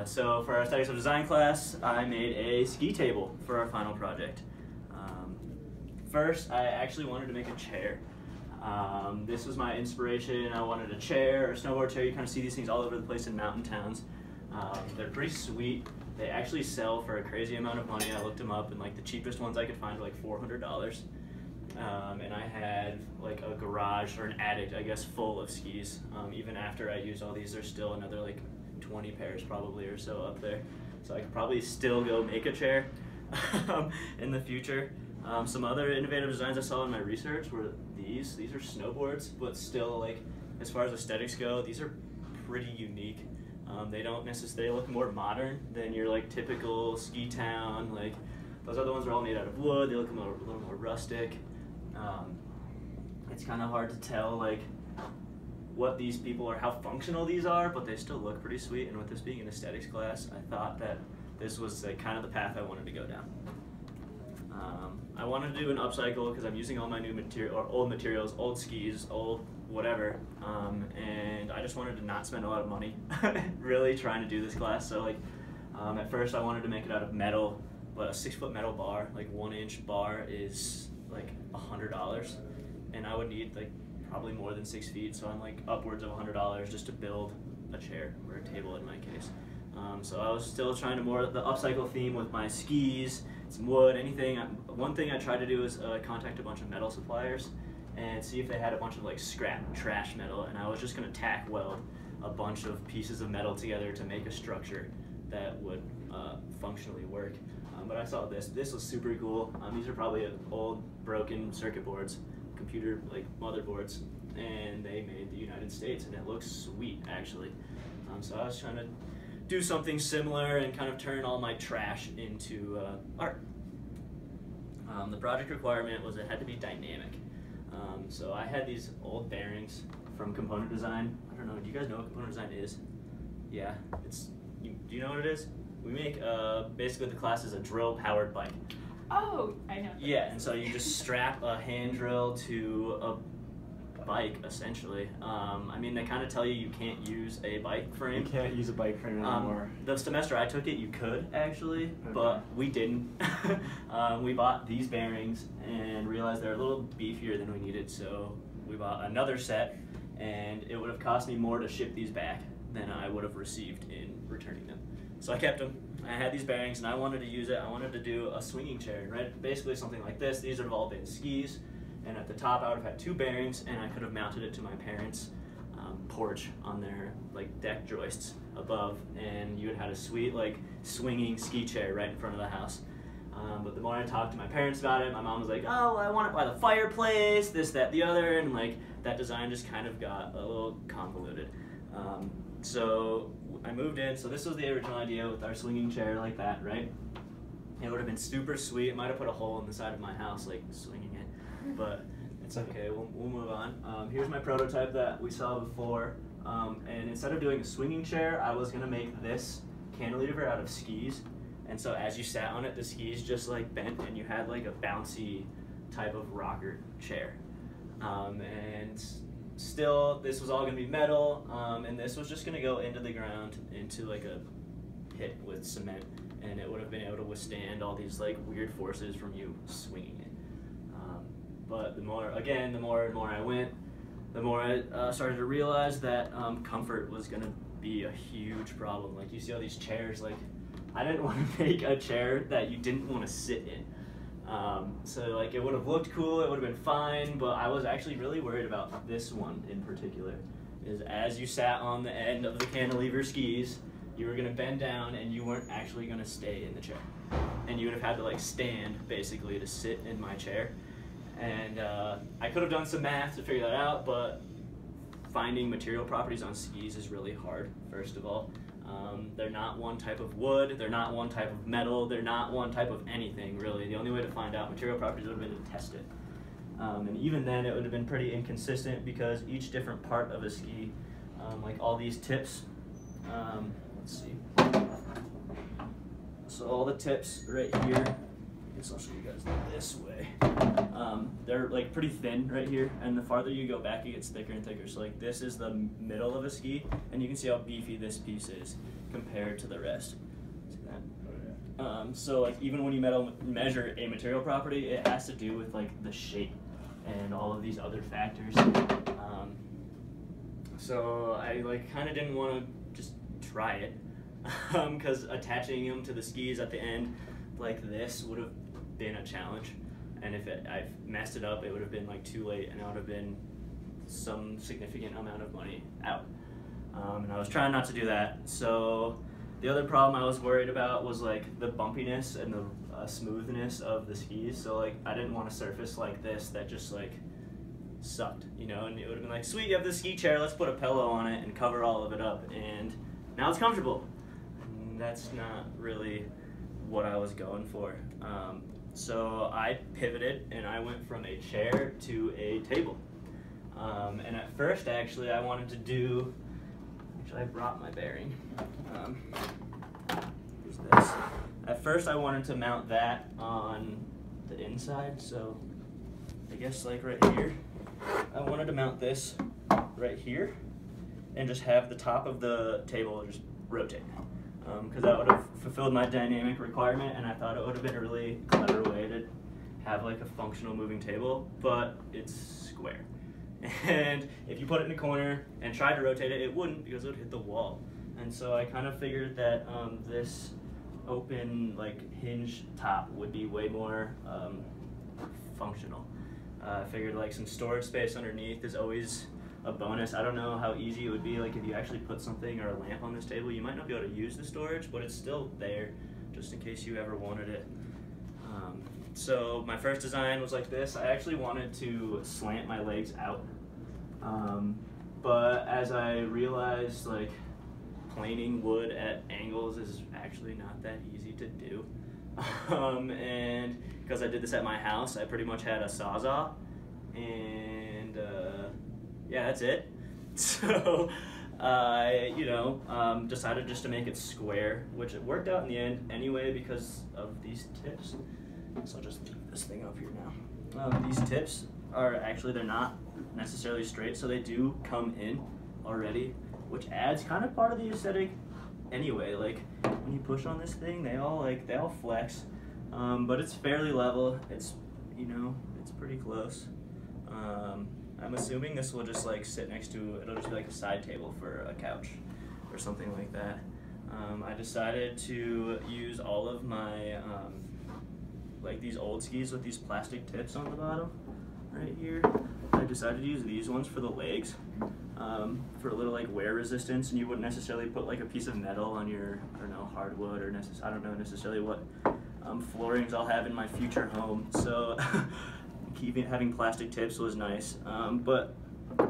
So for our Aesthetics of Design class, I made a ski table for our final project. First, I actually wanted to make a chair. This was my inspiration. I wanted a chair or a snowboard chair. You kind of see these things all over the place in mountain towns. They're pretty sweet. They actually sell for a crazy amount of money. I looked them up, and like the cheapest ones I could find were like $400. And I had like a garage or an attic, I guess, full of skis. Even after I used all these, there's still another like 20 pairs probably or so up there. So I could probably still go make a chair in the future. Some other innovative designs I saw in my research were these. These are snowboards, but still, like, as far as aesthetics go, these are pretty unique. They don't necessarily look more modern than your like typical ski town. Like those other ones are all made out of wood. They look a little more rustic. It's kind of hard to tell like what these people or how functional these are, but they still look pretty sweet. And with this being an aesthetics class, I thought that this was like kind of the path I wanted to go down. I wanted to do an upcycle because I'm using all my new material or old materials, old skis, old whatever, and I just wanted to not spend a lot of money really trying to do this class. So like at first I wanted to make it out of metal, but a 6-foot metal bar, like 1-inch bar, is like $100, and I would need like probably more than 6 feet, so I'm like upwards of $100 just to build a chair or a table in my case. So I was still trying to more the upcycle theme with my skis, some wood, anything. One thing I tried to do is contact a bunch of metal suppliers and see if they had a bunch of like scrap trash metal, and I was just going to tack weld a bunch of pieces of metal together to make a structure that would functionally work. But I saw this was super cool. These are probably old broken circuit boards, computer like motherboards, and they made the United States, and it looks sweet actually. So I was trying to do something similar and kind of turn all my trash into art. The project requirement was it had to be dynamic. So I had these old bearings from Component Design. I don't know, do you guys know what Component Design is? Yeah, do you know what it is? We make, basically the class is a drill-powered bike. Oh, I know. Yeah, and so you just strap a hand drill to a bike, essentially. I mean, they kind of tell you can't use a bike frame. You can't use a bike frame anymore. The semester I took it, you could actually, Okay. but we didn't. We bought these bearings and realized they're a little beefier than we needed, so we bought another set, and it would have cost me more to ship these back than I would have received in returning them. So I kept them. I had these bearings, and I wanted to use it. I wanted to do a swinging chair, right? Basically something like this. These have all been skis. And at the top I would have had 2 bearings, and I could have mounted it to my parents' porch on their like deck joists above, and you would have had a sweet like swinging ski chair right in front of the house. But the more I talked to my parents about it, my mom was like, oh, well, I want it by the fireplace, this, that, the other, and like that design just kind of got a little convoluted. So I moved in, so this was the original idea with our swinging chair like that, right? It would have been super sweet. It might have put a hole in the side of my house, like swinging it, but it's okay, we'll move on. Here's my prototype that we saw before, and instead of doing a swinging chair, I was gonna make this cantilever out of skis, and so as you sat on it, the skis just like bent, and you had like a bouncy type of rocker chair. And still, this was all gonna be metal, and this was just gonna go into the ground, into like a pit with cement, and it would have been able to withstand all these like weird forces from you swinging it. But the more and more I went, the more I started to realize that comfort was gonna be a huge problem. Like you see all these chairs, like I didn't want to make a chair that you didn't want to sit in. So like it would have looked cool, it would have been fine, but I was actually really worried about this one in particular. Is as you sat on the end of the cantilever skis, you were gonna bend down and you weren't actually gonna stay in the chair. And you would have had to like stand basically to sit in my chair. And I could have done some math to figure that out, but finding material properties on skis is really hard, first of all. They're not one type of wood, they're not one type of metal, they're not one type of anything, really. The only way to find out material properties would have been to test it. And even then, it would have been pretty inconsistent because each different part of a ski, like all these tips, let's see. So all the tips right here, I guess I'll show you guys this way. they're like pretty thin right here, and the farther you go back it gets thicker and thicker. So like this is the middle of a ski, and you can see how beefy this piece is compared to the rest. See that? Oh, yeah. So like even when you measure a material property, it has to do with like the shape and all of these other factors. So I like kind of didn't want to just try it, because attaching them to the skis at the end like this would have been a challenge. And if I messed it up, it would have been like too late, and it would have been some significant amount of money out. And I was trying not to do that. So the other problem I was worried about was like the bumpiness and the smoothness of the skis. So like I didn't want a surface like this that just like sucked, you know. And it would have been like, sweet, you have the ski chair, let's put a pillow on it and cover all of it up, and now it's comfortable. And that's not really what I was going for. So I pivoted and I went from a chair to a table. And at first, actually, I wanted to do, actually I brought my bearing. Here's this. At first, I wanted to mount that on the inside, so I guess like right here. I wanted to mount this right here and just have the top of the table just rotate. Because that would have fulfilled my dynamic requirement, and I thought it would have been a really clever way to have like a functional moving table, but it's square. And if you put it in a corner and tried to rotate it, it wouldn't, because it would hit the wall. And so I kind of figured that this open like hinge top would be way more functional. I figured like some storage space underneath is always a bonus. I don't know how easy it would be, like if you actually put something or a lamp on this table, you might not be able to use the storage, but it's still there just in case you ever wanted it. So my first design was like this. I actually wanted to slant my legs out, but as I realized, like planing wood at angles is actually not that easy to do. And because I did this at my house, I pretty much had a Sawzall, and yeah, that's it. So I, decided just to make it square, which it worked out in the end anyway because of these tips. So I'll just leave this thing up here now. These tips are actually, they're not necessarily straight, so they do come in already, which adds kind of part of the aesthetic anyway. Like when you push on this thing, they all flex, but it's fairly level. It's, it's pretty close. I'm assuming this will just like sit next to, it'll just be like a side table for a couch or something like that. I decided to use all of my, like these old skis with these plastic tips on the bottom right here. I decided to use these ones for the legs, for a little like wear resistance, and you wouldn't necessarily put like a piece of metal on your, I don't know, hardwood, or I don't know necessarily what floorings I'll have in my future home. So having plastic tips was nice, but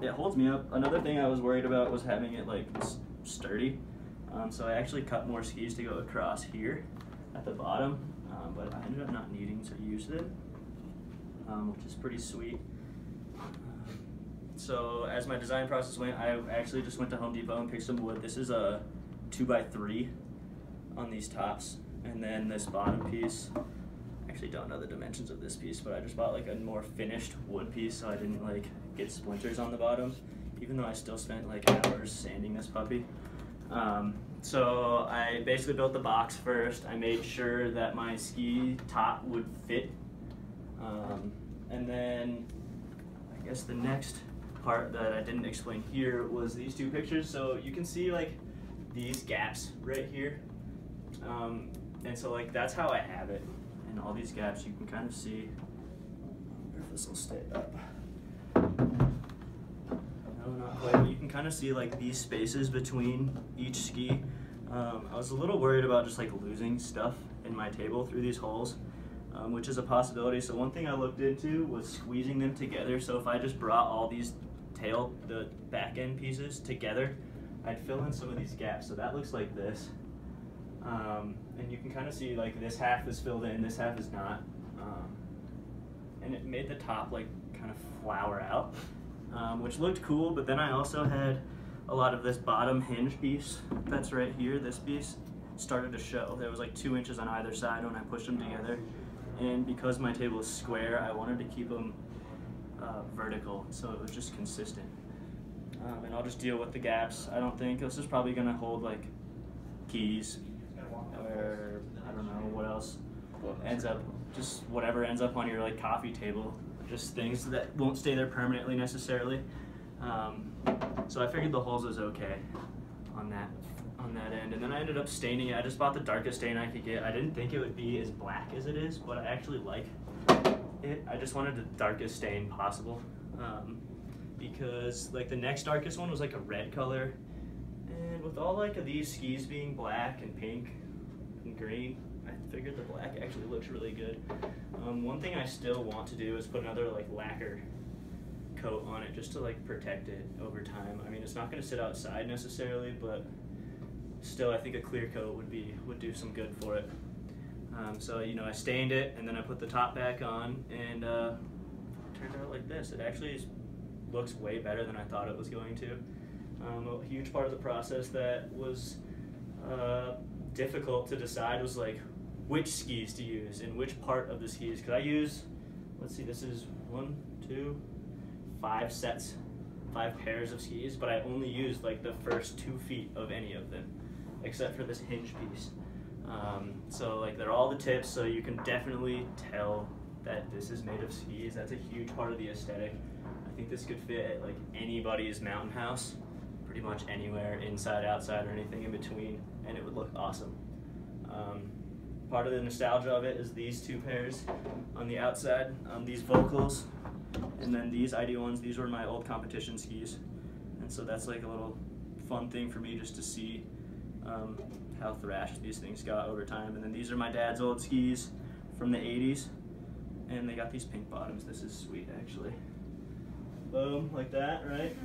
it holds me up. Another thing I was worried about was having it like sturdy, so I actually cut more skis to go across here at the bottom, but I ended up not needing to use them, which is pretty sweet. So as my design process went, I actually just went to Home Depot and picked some wood. This is a 2x3 on these tops, and then this bottom piece, I actually don't know the dimensions of this piece, but I just bought like a more finished wood piece so I didn't like get splinters on the bottom, even though I still spent like hours sanding this puppy. So I basically built the box first. I made sure that my ski top would fit, and then I guess the next part that I didn't explain here was these two pictures. So you can see like these gaps right here, and so like that's how I have it. And all these gaps you can kind of see. I wonder if this will stay up. No, not quite, but you can kind of see like these spaces between each ski. I was a little worried about just like losing stuff in my table through these holes, which is a possibility. So one thing I looked into was squeezing them together. So if I just brought all these the back end pieces together, I'd fill in some of these gaps. So that looks like this. And you can kind of see like this half is filled in, this half is not. And it made the top like kind of flower out, which looked cool, but then I also had a lot of this bottom hinge piece that's right here, this piece, started to show. There was like 2 inches on either side when I pushed them together. and because my table is square, I wanted to keep them vertical, so it was just consistent. And I'll just deal with the gaps. I don't think this is probably gonna hold like keys, or I don't know what else ends up, just whatever ends up on your like coffee table, just things that won't stay there permanently necessarily. So I figured the holes was okay on that end, and then I ended up staining it. I just bought the darkest stain I could get. I didn't think it would be as black as it is, but I actually like it. I just wanted the darkest stain possible, because like the next darkest one was like a red color, and with all like of these skis being black and pink and green, I figured the black actually looks really good. One thing I still want to do is put another like lacquer coat on it just to like protect it over time. I mean, it's not going to sit outside necessarily, but still I think a clear coat would do some good for it. So you know, I stained it and then I put the top back on, and it turned out like this. It actually looks way better than I thought it was going to. A huge part of the process that was difficult to decide was like which skis to use and which part of the skis, because I use, let's see, this is 1, 2, 5 sets, 5 pairs of skis, but I only used like the first 2 feet of any of them, except for this hinge piece. So like they're all the tips, so you can definitely tell that this is made of skis. That's a huge part of the aesthetic. I think this could fit at like anybody's mountain house, pretty much anywhere, inside, outside, or anything in between, and it would look awesome. Part of the nostalgia of it is these 2 pairs on the outside, these vocals, and then these ID ones. These were my old competition skis, and so that's like a little fun thing for me just to see how thrashed these things got over time. And then these are my dad's old skis from the 80s, and they got these pink bottoms. This is sweet, actually. Boom, like that, right?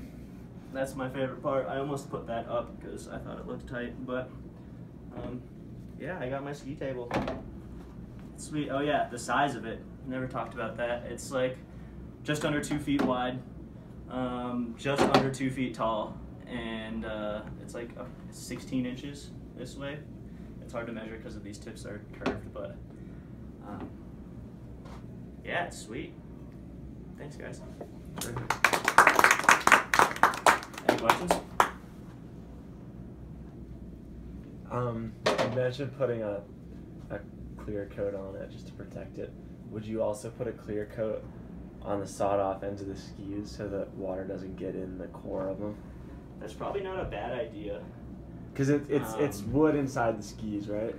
That's my favorite part. I almost put that up because I thought it looked tight, but yeah, I got my ski table. Sweet. Oh yeah, the size of it. Never talked about that. It's like just under 2 feet wide, just under 2 feet tall, and it's like 16 inches this way. It's hard to measure because of these tips are curved, but yeah, it's sweet. Thanks, guys. Any questions? You mentioned putting a clear coat on it just to protect it. Would you also put a clear coat on the sawed-off ends of the skis so that water doesn't get in the core of them? That's probably not a bad idea. Because it's wood inside the skis, right?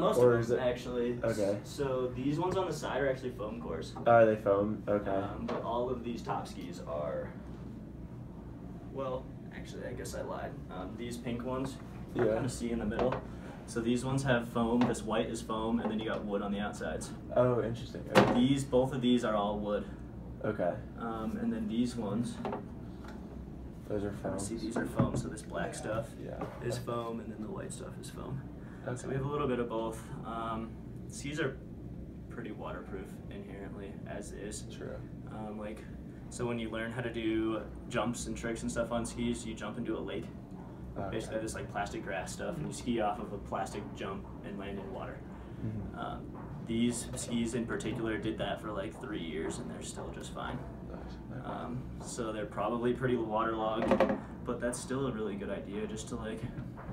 Most or of is them, it, actually. Okay. So these ones on the side are actually foam cores. Oh, are they foam? Okay. But all of these top skis are, well, actually, I guess I lied. These pink ones, you kind of see in the middle. So these ones have foam. This white is foam, and then you got wood on the outsides. Oh, interesting. Okay. Both of these are all wood. Okay. And then these ones, those are foam. see, these are foam. So this black stuff is foam, and then the white stuff is foam. Okay. So we have a little bit of both. Skis are pretty waterproof inherently, as is. True. So when you learn how to do jumps and tricks and stuff on skis, you jump into a lake. Okay. Basically, this like plastic grass stuff, and you ski off of a plastic jump and land in water. Mm-hmm. These skis in particular did that for like 3 years, and they're still just fine. So they're probably pretty waterlogged, but that's still a really good idea, just to like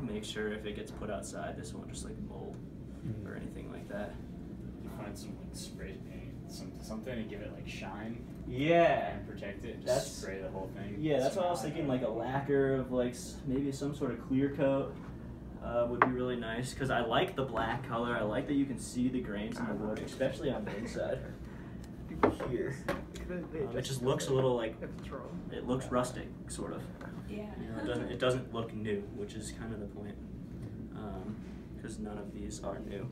make sure if it gets put outside, this won't just like mold or anything like that. You find some like spray paint, something to give it like shine. Yeah. And protect it. Just spray the whole thing. Yeah, that's what I was thinking. Like a lacquer of like maybe some sort of clear coat would be really nice, because I like the black color. I like that you can see the grains in the wood, especially on the inside. Here, it just looks a little like it looks rustic, sort of. Yeah. You know, it doesn't look new, which is kind of the point, because none of these are new.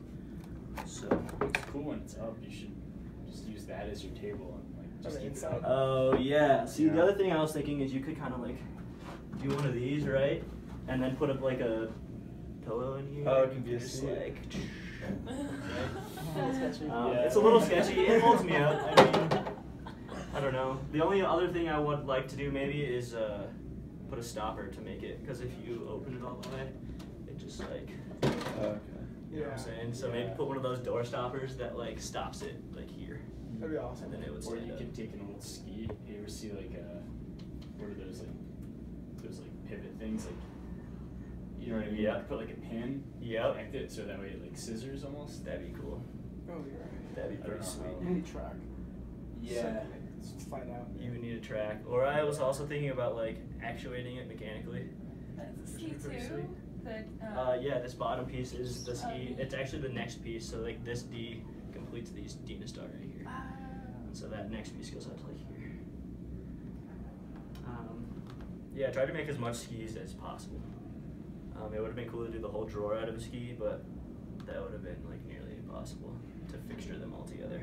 So it's cool when it's up. You should just use that as your table and like just keep it up. Oh yeah. See, the other thing I was thinking is you could kind of like do one of these, right, and then put up like a pillow in here. Oh, it can be a just seat. like. Yeah. It's a little sketchy. It holds me up. I mean, I don't know. The only other thing I would like to do maybe is put a stopper to make it, because if you open it all the way, it just like. Okay. Yeah. know what I'm saying? So maybe put one of those door stoppers that like stops it like here. That'd be awesome. And then it would Or stand you up. could take an old ski. You ever see like what are those pivot things, like, you know what I mean? Yeah. You put like a pin, connect it so that way it like scissors almost. That'd be cool. Oh, you're right. That'd be I don't pretty know sweet. how- You need track. Yeah. Let's find out. You would need a track. Or I was also thinking about like actuating it mechanically. That's a ski Which would be pretty too. sweet. That, Yeah, this bottom piece is the ski. Oh, It's actually the next piece. So like this D completes these Dina star right here. And so that next piece goes out to like here. Yeah, I tried to make as much skis as possible. It would have been cool to do the whole drawer out of a ski, but that would have been like nearly impossible to fixture them all together.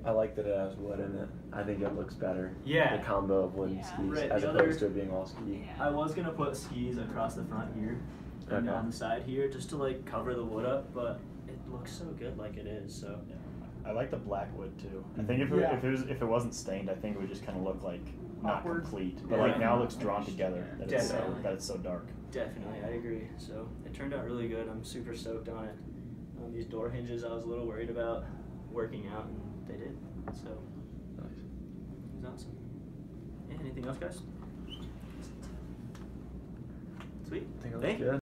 I like that it has wood in it. I think it looks better. Yeah. The combo of wood and Yeah. skis Right, as the opposed other- to it being all ski. Yeah. I was gonna put skis across the front here and Okay. on the side here just to like cover the wood up, but it looks so good like it is. So Yeah. I like the black wood too. I think if it wasn't stained, I think it would just kind of look like not Awkward. complete. But Yeah. like now it looks drawn together. Definitely. That it's so dark. definitely, I agree. So it turned out really good. I'm super stoked on it. These door hinges I was a little worried about working out, and they did. So Nice. it was awesome. Yeah, anything else, guys? Sweet. I think it looks Thank you. good.